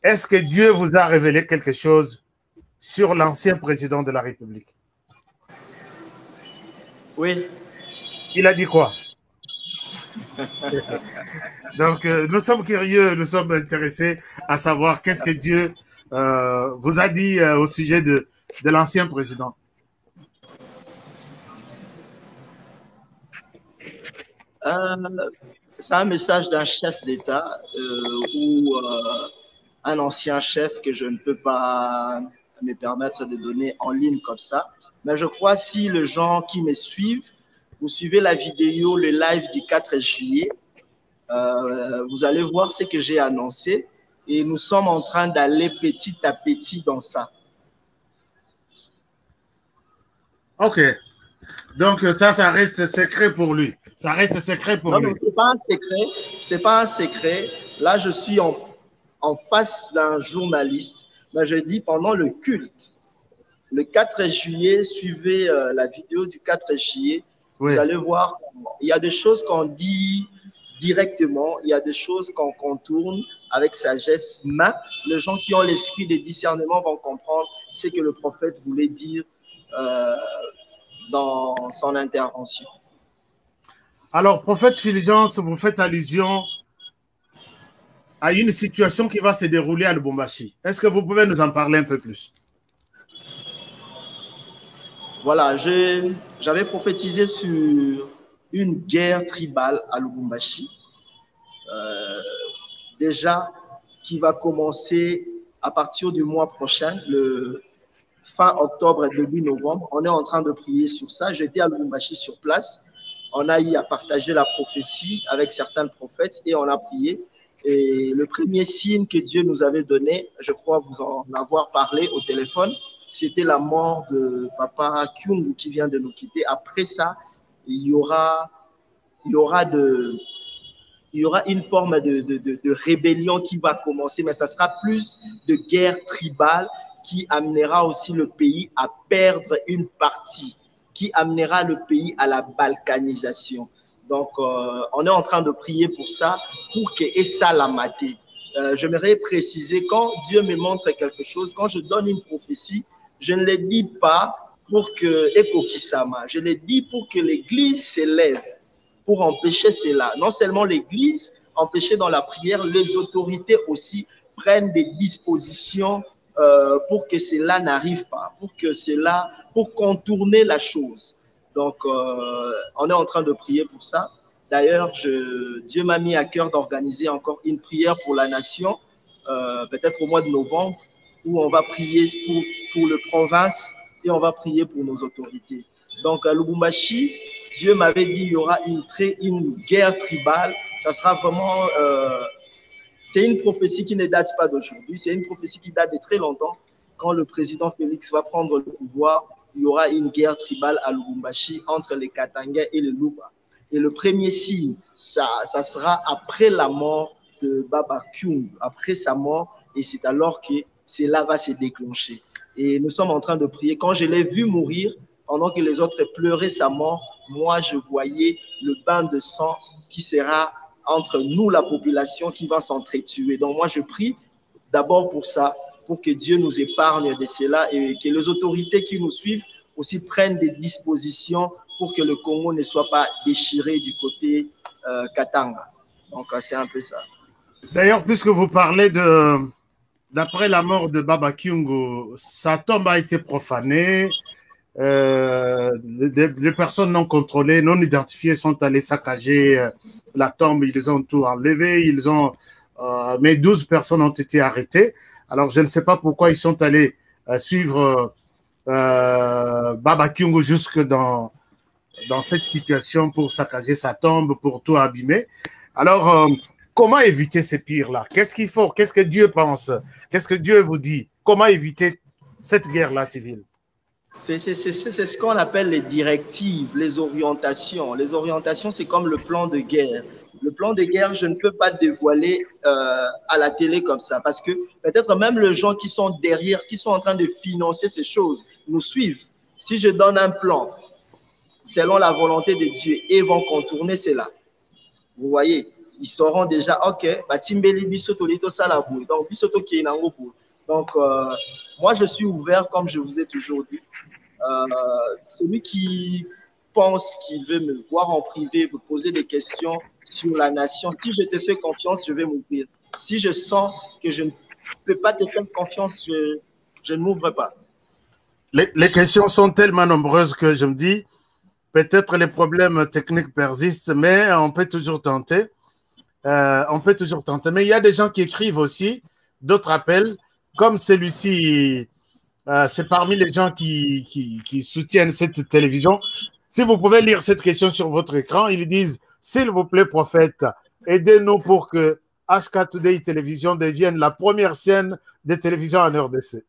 est-ce que Dieu vous a révélé quelque chose sur l'ancien président de la République? Oui. Il a dit quoi? Donc, nous sommes curieux, nous sommes intéressés à savoir qu'est-ce que Dieu vous a dit au sujet de l'ancien président. C'est un message d'un chef d'État ou un ancien chef que je ne peux pas me permettre de donner en ligne comme ça. Mais je crois si les gens qui me suivent, vous suivez la vidéo, le live du 4 juillet, vous allez voir ce que j'ai annoncé et nous sommes en train d'aller petit à petit dans ça. Ok. Donc ça reste secret pour lui. Ça reste secret pour lui. Non, c'est pas un secret. C'est pas un secret. Là, je suis en face d'un journaliste. Mais je dis pendant le culte, le 4 juillet, suivez la vidéo du 4 juillet. Oui. Vous allez voir, il y a des choses qu'on dit directement, il y a des choses qu'on contourne avec sagesse, mais les gens qui ont l'esprit de discernement vont comprendre ce que le prophète voulait dire dans son intervention. Alors, prophète Fulgence, vous faites allusion à une situation qui va se dérouler à Lubumbashi. Est-ce que vous pouvez nous en parler un peu plus? Voilà, j'avais prophétisé sur une guerre tribale à Lubumbashi, déjà qui va commencer à partir du mois prochain, le fin octobre et début novembre. On est en train de prier sur ça. J'étais à Lubumbashi sur place. On a eu à partager la prophétie avec certains prophètes et on a prié. Et le premier signe que Dieu nous avait donné, je crois vous en avoir parlé au téléphone, c'était la mort de Papa Kyungu qui vient de nous quitter. Après ça, il y aura une forme de rébellion qui va commencer, mais ça sera plus de guerre tribale qui amènera aussi le pays à perdre une partie, qui amènera le pays à la balkanisation. Donc, on est en train de prier pour ça, pour que ça la maté. J'aimerais préciser, quand Dieu me montre quelque chose, quand je donne une prophétie, je ne le dis pas pour que Ekokisama, je le dis pour que l'Église s'élève, pour empêcher cela. Non seulement l'Église, empêcher dans la prière, les autorités aussi prennent des dispositions pour que cela n'arrive pas, pour contourner la chose. Donc, on est en train de prier pour ça. D'ailleurs, Dieu m'a mis à cœur d'organiser encore une prière pour la nation, peut-être au mois de novembre, où on va prier pour le province et on va prier pour nos autorités. Donc, à Lubumbashi, Dieu m'avait dit qu'il y aura une guerre tribale. Ça sera vraiment... c'est une prophétie qui ne date pas d'aujourd'hui. C'est une prophétie qui date de très longtemps. Quand le président Félix va prendre le pouvoir, il y aura une guerre tribale à Lubumbashi entre les Katanga et les Luba. Et le premier signe, ça sera après la mort de Baba Kyungu, après sa mort, et c'est alors que cela va se déclencher. Et nous sommes en train de prier. Quand je l'ai vu mourir, pendant que les autres pleuraient sa mort, moi, je voyais le bain de sang qui sera entre nous, la population, qui va s'entretuer. Donc, moi, je prie d'abord pour ça, pour que Dieu nous épargne de cela et que les autorités qui nous suivent aussi prennent des dispositions pour que le Congo ne soit pas déchiré du côté Katanga. Donc, c'est un peu ça. D'ailleurs, puisque vous parlez d'après la mort de Baba Kyungu, sa tombe a été profanée. Les personnes non contrôlées, non identifiées sont allées saccager la tombe. Ils ont tout enlevé. Mais 12 personnes ont été arrêtées. Alors, je ne sais pas pourquoi ils sont allés suivre Baba Kyungu jusque dans cette situation pour saccager sa tombe, pour tout abîmer. Alors, comment éviter ces pires-là? Qu'est-ce qu'il faut? Qu'est-ce que Dieu pense? Qu'est-ce que Dieu vous dit? Comment éviter cette guerre-là civile? C'est ce qu'on appelle les directives, les orientations. Les orientations, c'est comme le plan de guerre. Le plan de guerre, je ne peux pas dévoiler à la télé comme ça parce que peut-être même les gens qui sont derrière, qui sont en train de financer ces choses, nous suivent. Si je donne un plan selon la volonté de Dieu, ils vont contourner cela. Vous voyez? ils sauront déjà, ok, bah, Timbeli Bisoto Lito Salabou, donc Bisoto qui est donc, moi, je suis ouvert, comme je vous ai toujours dit. Celui qui pense qu'il veut me voir en privé, me poser des questions sur la nation, si je te fais confiance, je vais m'ouvrir. Si je sens que je ne peux pas te faire confiance, je ne m'ouvre pas. Les questions sont tellement nombreuses que je me dis, peut-être les problèmes techniques persistent, mais on peut toujours tenter. Mais il y a des gens qui écrivent aussi, d'autres appellent, comme celui-ci. C'est parmi les gens qui soutiennent cette télévision. Si vous pouvez lire cette question sur votre écran, ils disent, s'il vous plaît, prophète, aidez-nous pour que HK Today Télévision devienne la première chaîne de télévision en RDC.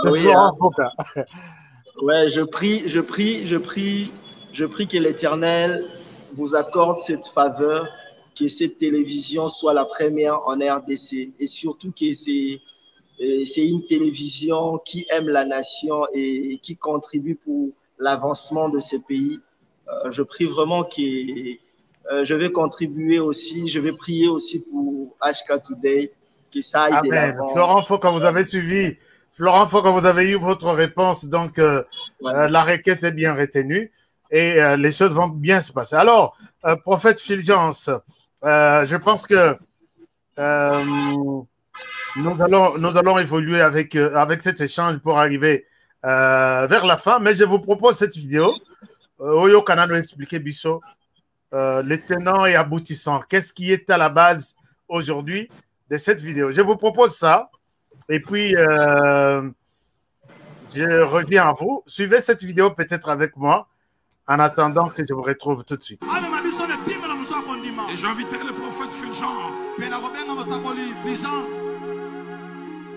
C'est oui, Florent Foka. Ouais, je prie que l'Éternel vous accorde cette faveur, que cette télévision soit la première en RDC et surtout que c'est une télévision qui aime la nation et qui contribue pour l'avancement de ce pays. Je prie vraiment que je vais contribuer aussi, je vais prier aussi pour HK Today, que ça aille de l'avant. Florent Foka, vous avez suivi. Florent Foka, vous avez eu votre réponse, donc la requête est bien retenue et les choses vont bien se passer. Alors, prophète Fulgence, je pense que nous allons évoluer avec cet échange pour arriver vers la fin, mais je vous propose cette vidéo. Oyo Kanano expliquer Bisso, les tenants et aboutissants. Qu'est-ce qui est à la base aujourd'hui de cette vidéo? Je vous propose ça. Et puis, je reviens à vous. Suivez cette vidéo peut-être avec moi en attendant que je vous retrouve tout de suite. Et j'inviterai le prophète Fulgence.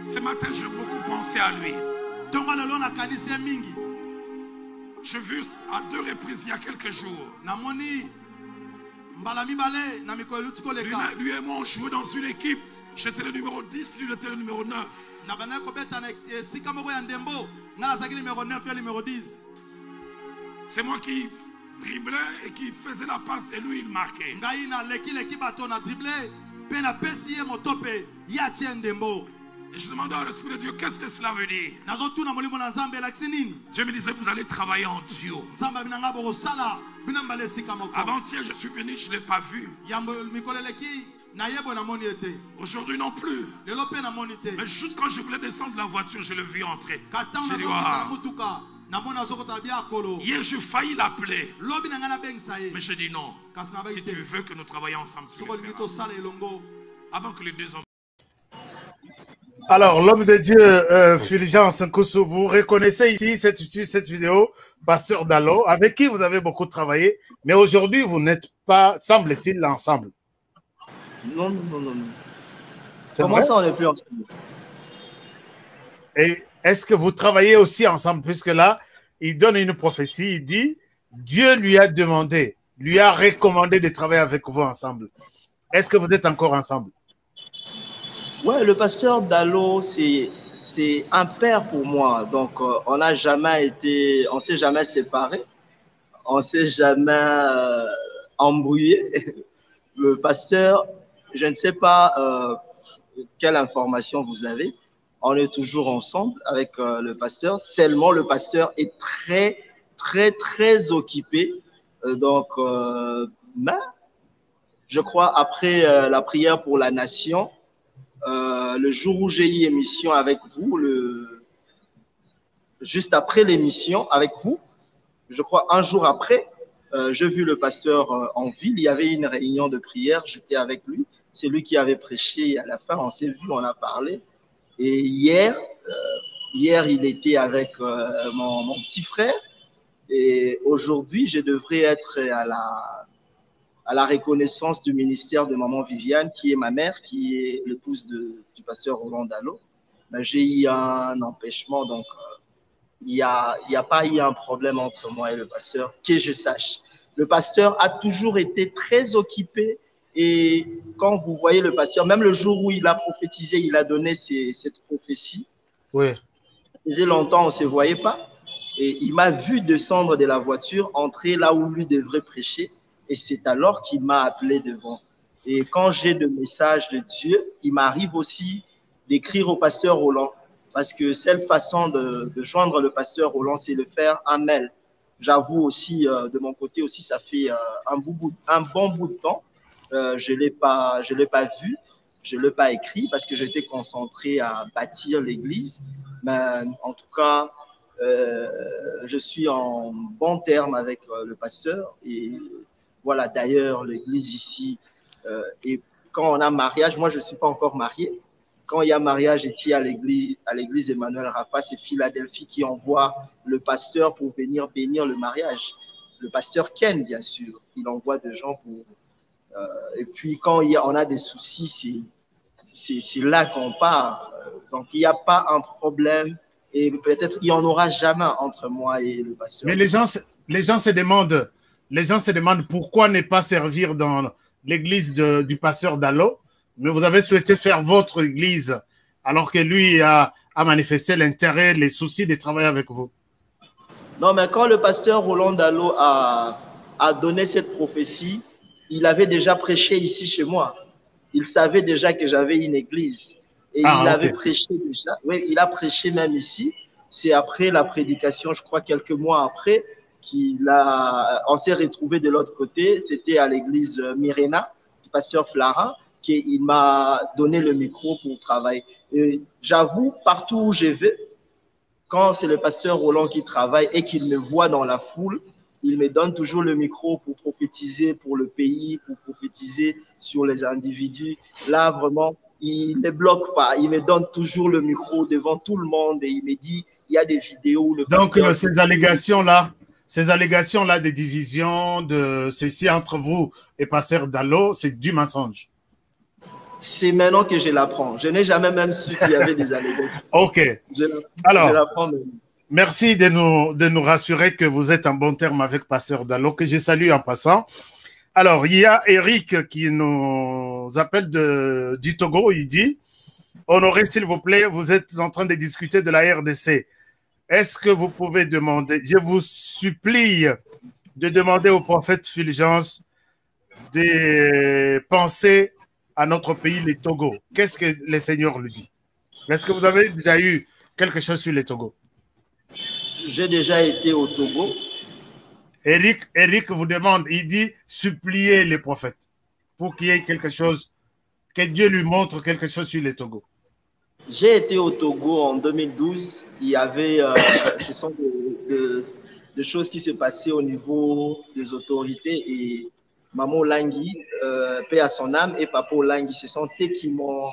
Ce matin, j'ai beaucoup pensé à lui. J'ai vu à 2 reprises il y a quelques jours. Lui et moi, on jouait dans une équipe. J'étais le numéro 10, lui était le numéro 9. C'est moi qui driblais et qui faisait la passe et lui il marquait. Et je demandais à l'Esprit de Dieu, qu'est-ce que cela veut dire? Dieu me disait, vous allez travailler en duo. Avant-hier, je suis venu, je ne l'ai pas vu. Aujourd'hui non plus. Mais juste quand je voulais descendre de la voiture, je l'ai vu entrer. J'ai dit, wow. Hier, j'ai failli l'appeler. Mais je dis non. Si tu veux que nous travaillions ensemble, tu le feras. Avant que les deux hommes... Alors, l'homme de Dieu, Fulgence Nkusu, vous reconnaissez ici cette vidéo, Pasteur Dallo, avec qui vous avez beaucoup travaillé, mais aujourd'hui, vous n'êtes pas, semble-t-il, ensemble. Non. Comment ça, on n'est plus ensemble? Et est-ce que vous travaillez aussi ensemble? Puisque là, il donne une prophétie, il dit, Dieu lui a demandé, lui a recommandé de travailler avec vous ensemble. Est-ce que vous êtes encore ensemble? Ouais, le pasteur Dallo, c'est un père pour moi. Donc, on n'a jamais été, on s'est jamais séparés, on s'est jamais embrouillé. Le pasteur, je ne sais pas quelle information vous avez. On est toujours ensemble avec le pasteur. Seulement, le pasteur est très occupé. Mais je crois après la prière pour la nation, le jour où j'ai eu émission avec vous, juste après l'émission avec vous, je crois un jour après, j'ai vu le pasteur en ville. Il y avait une réunion de prière, j'étais avec lui. C'est lui qui avait prêché à la fin. On s'est vu, on a parlé. Et hier, il était avec mon petit frère. Et aujourd'hui, je devrais être à la reconnaissance du ministère de maman Viviane, qui est ma mère, qui est l'épouse du pasteur Roland Dallo. J'ai eu un empêchement, donc il n'y a pas eu un problème entre moi et le pasteur, que je sache. Le pasteur a toujours été très occupé et quand vous voyez le pasteur, même le jour où il a prophétisé, il a donné cette prophétie. Oui. Ça faisait longtemps, on ne se voyait pas. Et il m'a vu descendre de la voiture, entrer là où lui devrait prêcher. Et c'est alors qu'il m'a appelé devant. Et quand j'ai le message de Dieu, il m'arrive aussi d'écrire au pasteur Roland. Parce que seule façon de joindre le pasteur Roland, c'est de faire un mail. J'avoue aussi, de mon côté aussi, ça fait un bon bout de temps. Je ne l'ai pas vu, je ne l'ai pas écrit parce que j'étais concentré à bâtir l'église. Mais en tout cas, je suis en bon terme avec le pasteur. Et voilà, d'ailleurs, l'église ici, et quand on a mariage, moi je ne suis pas encore marié. Quand il y a mariage ici à l'église Emmanuel Rafa, c'est Philadelphie qui envoie le pasteur pour venir bénir le mariage. Le pasteur Ken, bien sûr, il envoie des gens pour... et puis quand on a des soucis, c'est là qu'on part. Donc il n'y a pas un problème et peut-être il n'y en aura jamais entre moi et le pasteur. Mais les gens se demandent pourquoi ne pas servir dans l'église du pasteur Dallo, mais vous avez souhaité faire votre église alors que lui a manifesté l'intérêt, les soucis de travailler avec vous. Non, mais quand le pasteur Roland Dallo a donné cette prophétie, il avait déjà prêché ici chez moi. Il savait déjà que j'avais une église. Et il avait prêché déjà. Oui, il a prêché même ici. C'est après la prédication, je crois quelques mois après, on s'est retrouvés de l'autre côté. C'était à l'église Myrena, du pasteur Flara, qu'il m'a donné le micro pour travailler. J'avoue, partout où je vais, quand c'est le pasteur Roland qui travaille et qu'il me voit dans la foule, il me donne toujours le micro pour prophétiser pour le pays, pour prophétiser sur les individus. Là, vraiment, il ne bloque pas. Il me donne toujours le micro devant tout le monde et il me dit, il y a des vidéos où le Donc, ces allégations-là des divisions, de ceci entre vous et pasteur Dallo, c'est du mensonge. C'est maintenant que je l'apprends. Je n'ai jamais même su qu'il y avait des allégations. OK. Alors, merci de nous rassurer que vous êtes en bon terme avec pasteur Dallo, que je salue en passant. Alors, il y a Eric qui nous appelle du Togo. Il dit, Honoré, s'il vous plaît, vous êtes en train de discuter de la RDC. Est-ce que vous pouvez demander, je vous supplie de demander au prophète Fulgence de penser à notre pays, les Togo. Qu'est-ce que le Seigneur lui dit? Est-ce que vous avez déjà eu quelque chose sur les Togo? J'ai déjà été au Togo. Eric vous demande, il dit, supplier les prophètes pour qu'il y ait quelque chose, que Dieu lui montre quelque chose sur les Togo. J'ai été au Togo en 2012. Il y avait, ce sont des choses qui se passaient au niveau des autorités et Maman Langui, paix à son âme, et Papa Langui, ce sont eux qui m'ont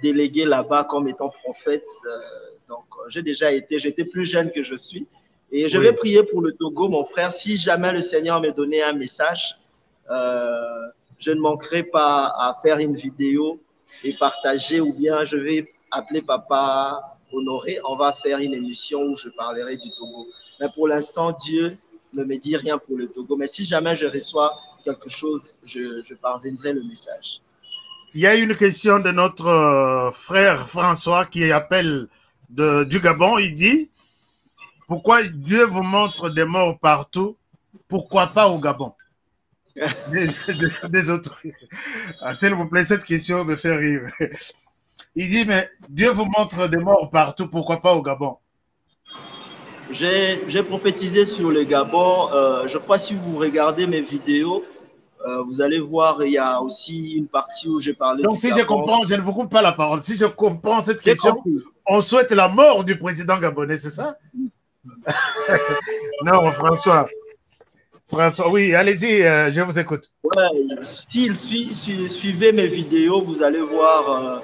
délégué là-bas comme étant prophète. Donc, j'ai déjà été, j'étais plus jeune que je suis. Et je vais prier pour le Togo, mon frère. Si jamais le Seigneur me donnait un message, je ne manquerai pas à faire une vidéo et partager, ou bien je vais appeler Papa Honoré. On va faire une émission où je parlerai du Togo. Mais pour l'instant, Dieu ne me dit rien pour le Togo. Mais si jamais je reçois quelque chose, je parviendrai le message. Il y a une question de notre frère François qui appelle du Gabon. Il dit, pourquoi Dieu vous montre des morts partout? Pourquoi pas au Gabon? Des autres. S'il vous plaît, cette question me fait rire. Il dit, mais Dieu vous montre des morts partout, pourquoi pas au Gabon? J'ai prophétisé sur le Gabon. Je crois que si vous regardez mes vidéos, vous allez voir, il y a aussi une partie où j'ai parlé. Donc, si je comprends, je ne vous coupe pas la parole. Si je comprends cette question, on souhaite la mort du président gabonais, c'est ça? Non, François, oui, allez-y, je vous écoute. Ouais, suivez mes vidéos, vous allez voir